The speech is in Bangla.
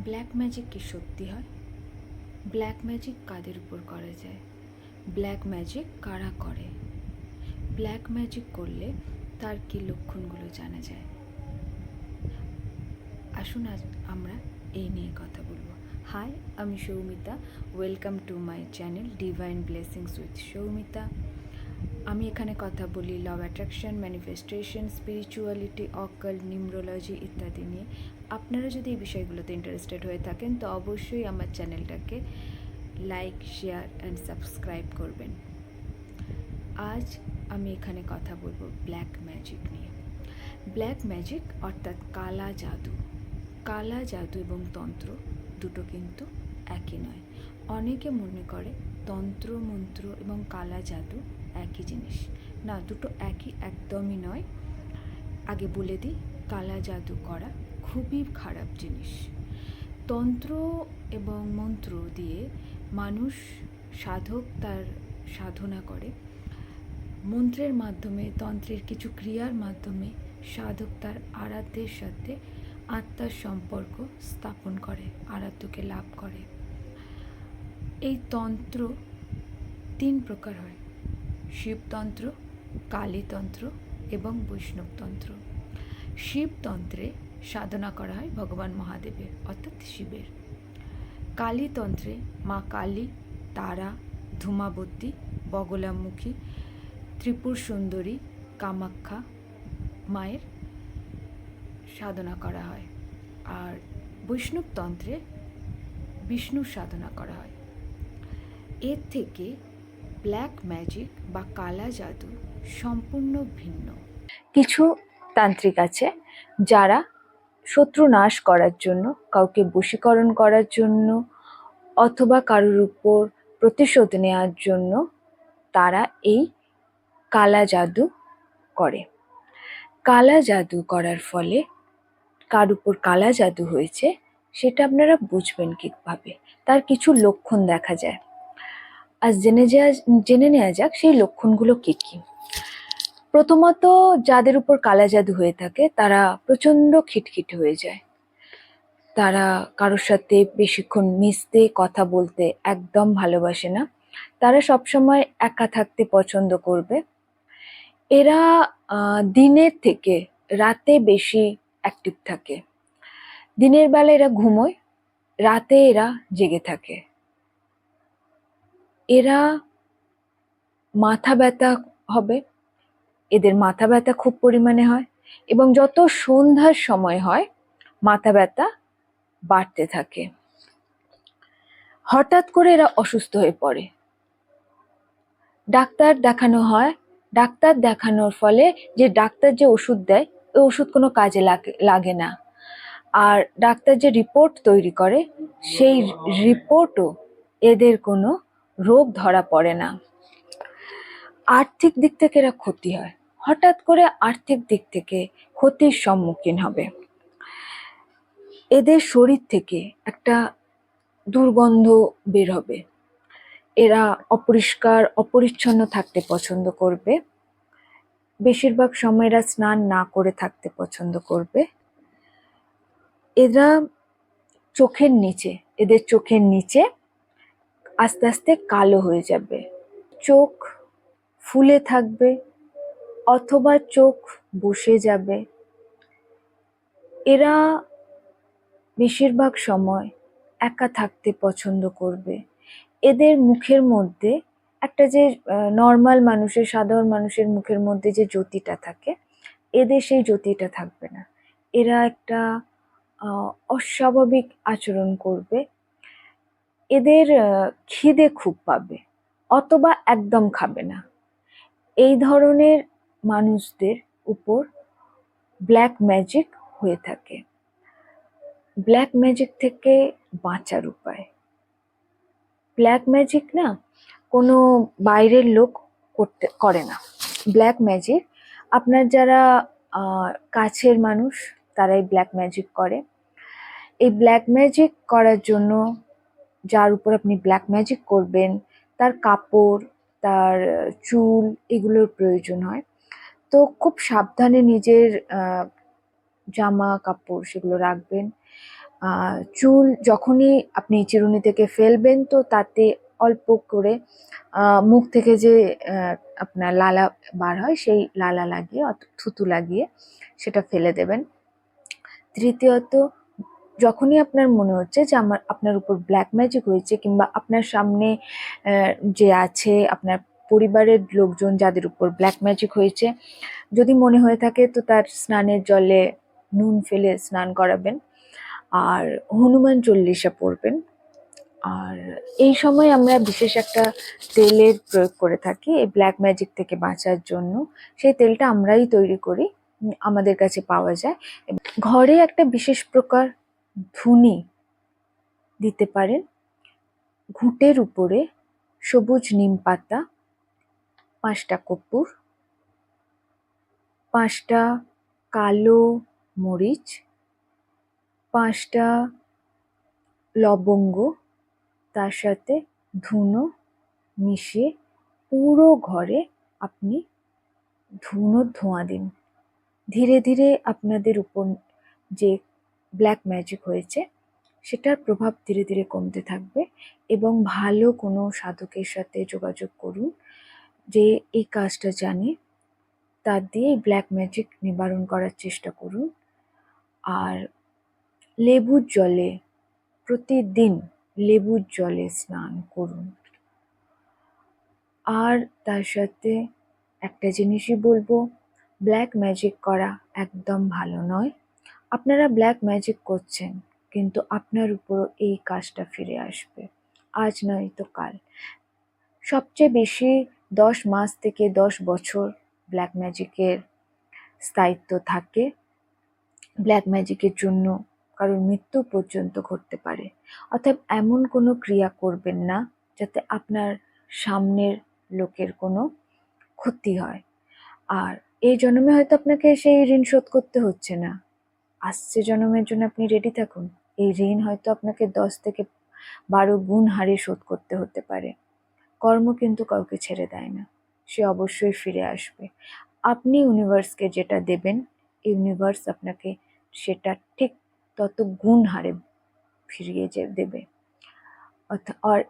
ব্ল্যাক ম্যাজিক কি সত্যি হয়? ব্ল্যাক ম্যাজিক কাদের উপর করা যায়? ব্ল্যাক ম্যাজিক কারা করে? ব্ল্যাক ম্যাজিক করলে তার কি লক্ষণগুলো জানা যায়? আসুন আজ আমরা এই নিয়ে কথা বলবো। হাই, আমি Soumita. Welcome to my channel divine blessings with Soumita. আমি এখানে কথা বলি law of attraction, manifestation, spirituality, occult, numerology ইত্যাদি নিয়ে। আপনারা যদি এই বিষয়গুলোতে ইন্টারেস্টেড হয়ে থাকেন তো অবশ্যই আমার চ্যানেলটাকে লাইক, শেয়ার অ্যান্ড সাবস্ক্রাইব করবেন। আজ আমি এখানে কথা বলবো ব্ল্যাক ম্যাজিক নিয়ে। ব্ল্যাক ম্যাজিক অর্থাৎ কালা জাদু। কালা জাদু এবং তন্ত্র দুটো কিন্তু একই নয়। অনেকে মনে করে তন্ত্র মন্ত্র এবং কালা জাদু একই জিনিস। না, দুটো একদমই নয়। আগে বলে দিই, কালা জাদু করা খুবই খারাপ জিনিস। তন্ত্র এবং মন্ত্র দিয়ে মানুষ সাধক তার সাধনা করে। মন্ত্রের মাধ্যমে, তন্ত্রের কিছু ক্রিয়ার মাধ্যমে সাধক তার আরাধ্যের সাথে আত্মার সম্পর্ক স্থাপন করে, আরাধ্যকে লাভ করে। এই তন্ত্র 3 প্রকার হয়: শিবতন্ত্র, কালীতন্ত্র এবং বৈষ্ণবতন্ত্র। শিবতন্ত্রে সাধনা করা হয় ভগবান মহাদেবের অর্থাৎ শিবের। কালীতন্ত্রে মা কালী, তারা, ধূমাবতী, বগলামুখী, ত্রিপুর সুন্দরী, কামাখ্যা মায়ের সাধনা করা হয়। আর বৈষ্ণবতন্ত্রে বিষ্ণুর সাধনা করা হয়। এর থেকে ব্ল্যাক ম্যাজিক বা কালা জাদু সম্পূর্ণ ভিন্ন। কিছু তান্ত্রিক আছে যারা শত্রু নাশ করার জন্য, কাউকে বশীকরণ করার জন্য অথবা কারোর উপর প্রতিশোধ নেওয়ার জন্য তারা এই কালা জাদু করে। কালা জাদু করার ফলে কার উপর কালা জাদু হয়েছে সেটা আপনারা বুঝবেন কিভাবে? তার কিছু লক্ষণ দেখা যায়। আজ জেনে নেওয়া যাক সেই লক্ষণগুলো কি কি। প্রথমত, যাদের উপর কালা জাদু হয়ে থাকে তারা প্রচন্ড খিটখিটে হয়ে যায়। তারা কারোর সাথে বেশিক্ষণ মিশতে, কথা বলতে একদম ভালোবাসে না। তারা সবসময় একা থাকতে পছন্দ করবে। এরা দিনের থেকে রাতে বেশি অ্যাক্টিভ থাকে। দিনের বেলা এরা ঘুমোয়, রাতে এরা জেগে থাকে। এরা মাথা ব্যথা হবে, এদের মাথা ব্যথা খুব পরিমাণে হয় এবং যত সন্ধ্যার সময় হয় মাথা ব্যথা বাড়তে থাকে। হঠাৎ করে এরা অসুস্থ হয়ে পড়ে। ডাক্তার দেখানো হয়, ডাক্তার দেখানোর ফলে যে ডাক্তার যে ওষুধ দেয় ওই ওষুধ কোনো কাজে লাগে না। আর ডাক্তার যে রিপোর্ট তৈরি করে সেই রিপোর্টও এদের কোনো রোগ ধরা পড়ে না। আর্থিক দিক থেকে এরা ক্ষতি হয়, হঠাৎ করে আর্থিক দিক থেকে ক্ষতির সম্মুখীন হবে। এদের শরীর থেকে একটা দুর্গন্ধ বের হবে। এরা অপরিষ্কার অপরিচ্ছন্ন থাকতে পছন্দ করবে। বেশিরভাগ সময় এরা স্নান না করে থাকতে পছন্দ করবে। এদের চোখের নিচে আস্তে আস্তে কালো হয়ে যাবে, চোখ ফুলে থাকবে অথবা চোখ বসে যাবে। এরা বেশিরভাগ সময় একা থাকতে পছন্দ করবে। এদের মুখের মধ্যে একটা যে নর্মাল মানুষের, সাধারণ মানুষের মুখের মধ্যে যে জ্যোতিটা থাকে, এদের সেই জ্যোতিটা থাকবে না। এরা একটা অস্বাভাবিক আচরণ করবে। এদের খিদে খুব পাবে অথবা একদম খাবে না। এই ধরনের মানুষদের উপর ব্ল্যাক ম্যাজিক হয়ে থাকে। ব্ল্যাক ম্যাজিক থেকে বাঁচার উপায়। ব্ল্যাক ম্যাজিক না কোনো বাইরের লোক করে না। ব্ল্যাক ম্যাজিক আপনার যারা কাছের মানুষ তারাই ব্ল্যাক ম্যাজিক করে। এই ব্ল্যাক ম্যাজিক করার জন্য যার উপর আপনি ব্ল্যাক ম্যাজিক করবেন তার কাপড়, তার চুল এগুলোর প্রয়োজন হয়। তো খুব সাবধানে নিজের জামা কাপড় সেগুলো রাখবেন। চুল যখনই আপনি চিরুনি থেকে ফেলবেন তো তাতে অল্প করে মুখ থেকে যে আপনার লালা বার হয় সেই লালা লাগিয়ে থুতু লাগিয়ে সেটা ফেলে দেবেন। তৃতীয়ত, যখনই আপনার মনে হচ্ছে যে আপনার উপর ব্ল্যাক ম্যাজিক হয়েছে কিংবা আপনার সামনে যে আছে আপনার পরিবারের লোকজন যাদের উপর ব্ল্যাক ম্যাজিক হয়েছে, যদি মনে হয়ে থাকে তো তার স্নানের জলে নুন ফেলে স্নান করাবেন আর হনুমান চল্লিশা পড়বেন। আর এই সময় আমরা বিশেষ একটা তেলের প্রয়োগ করে থাকি এই ব্ল্যাক ম্যাজিক থেকে বাঁচার জন্য। সেই তেলটা আমরাই তৈরি করি, আমাদের কাছে পাওয়া যায়। ঘরে একটা বিশেষ প্রকার ধুনি দিতে পারেন। ঘুঁটের উপরে সবুজ নিম পাতা, 5টা কর্পূর, 5টা কালো মরিচ, 5টা লবঙ্গ, তার সাথে ধুনো মিশিয়ে পুরো ঘরে আপনি ধুনোর ধোঁয়া দিন। ধীরে ধীরে আপনাদের উপর যে ব্ল্যাক ম্যাজিক হয়েছে সেটার প্রভাব ধীরে ধীরে কমতে থাকবে এবং ভালো কোনো সাধকের সাথে যোগাযোগ করুন যে এই কাজটা জানে, তার দিয়ে এই ব্ল্যাক ম্যাজিক নিবারণ করার চেষ্টা করুন। আর লেবুর জলে প্রতিদিন লেবুর জলে স্নান করুন। আর তার সাথে একটা জিনিসই বলবো, ব্ল্যাক ম্যাজিক করা একদম ভালো নয়। আপনারা ব্ল্যাক ম্যাজিক করছেন কিন্তু আপনার উপর এই কাজটা ফিরে আসবে, আজ নয় তো কাল। সবচেয়ে বেশি 10 মাস থেকে 10 বছর ব্ল্যাক ম্যাজিকের স্থায়িত্ব থাকে। ব্ল্যাক ম্যাজিকের জন্য কারোর মৃত্যু পর্যন্ত ঘটতে পারে। অর্থাৎ এমন কোনো ক্রিয়া করবেন না যাতে আপনার সামনের লোকের কোনো ক্ষতি হয়। আর এই জন্মে হয়তো আপনাকে সেই ঋণ শোধ করতে হচ্ছে না, আসছে জন্মের জন্য আপনি রেডি থাকুন। এই ঋণ হয়তো আপনাকে 10 থেকে 12 গুণ হারে শোধ করতে হতে পারে। কর্ম কিন্তু কাউকে ছেড়ে দেয় না, সে অবশ্যই ফিরে আসবে। আপনি ইউনিভার্সকে যেটা দেবেন, ইউনিভার্স আপনাকে সেটা ঠিক তত গুণ হারে ফিরিয়ে দেবে। আর